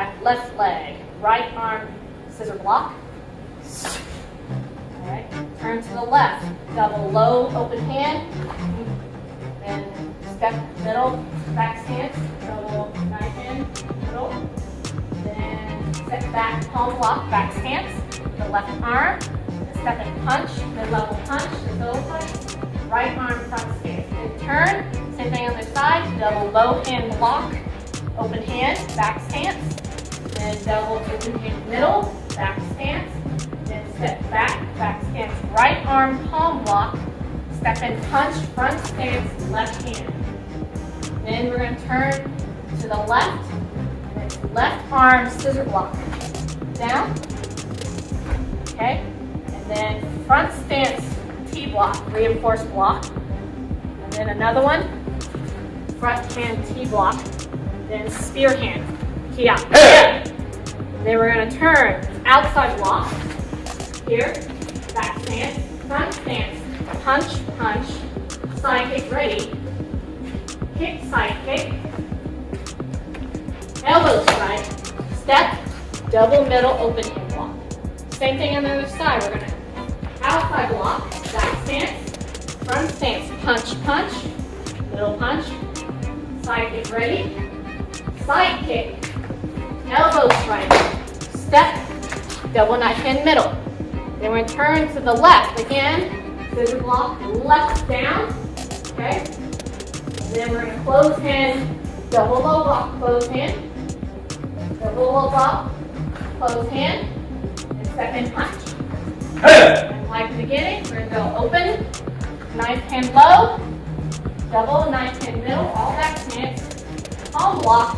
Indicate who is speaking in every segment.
Speaker 1: back left leg. Right arm, scissor block. All right, turn to the left. Double low, open hand. Then step middle, back stance. Double knife hand, middle. Then step back, palm block, back stance. The left arm. Step and punch, mid-level punch, the middle punch. Right arm, front stance. Then turn, same thing on the side. Double low hand block, open hand, back stance. Then double open hand, middle, back stance. Then step back, back stance. Right arm, palm block. Step and punch, front stance, left hand. Then we're going to turn to the left. And it's left arm, scissor block. Down. Okay. And then front stance, T-block, reinforced block. And then another one, front hand T-block. Then spear hand, key out. And then we're going to turn outside block. Here, back stance, front stance. Punch, punch, side kick ready, kick, side kick, elbow strike, step, double middle, open hand block. Same thing on the other side. We're going to outside block, back stance, front stance, punch, punch, middle punch, side kick ready, side kick, elbow strike, step, double knife hand middle. Then we're going to turn to the left again. Scissor block, left down, okay? And then we're going to close hand, double low block, close hand, double low block, close hand, and step and punch. And like the beginning, we're going to go open, knife hand low, double knife hand middle, all back stance, palm block,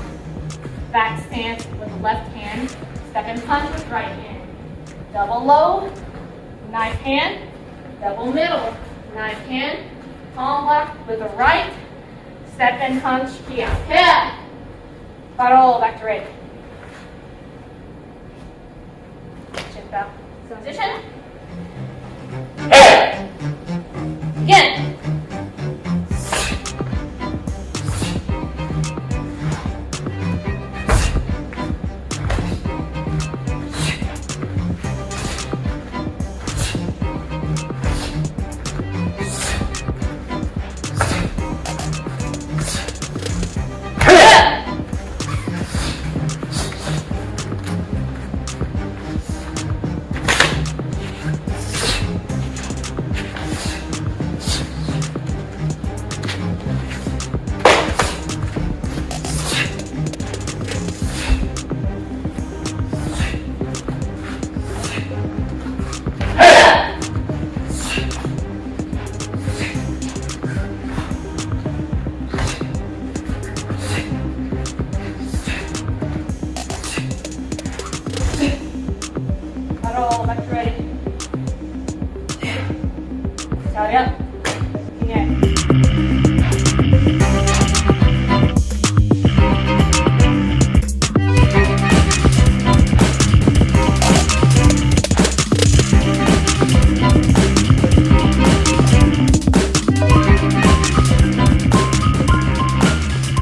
Speaker 1: back stance with the left hand, step and punch with right hand, double low, knife hand, double middle, knife hand, palm block with the right, step and punch, key out. Yeah. Paro, back to ready. Shift out. Position. Again. Back to ready. Tally up. Yeah.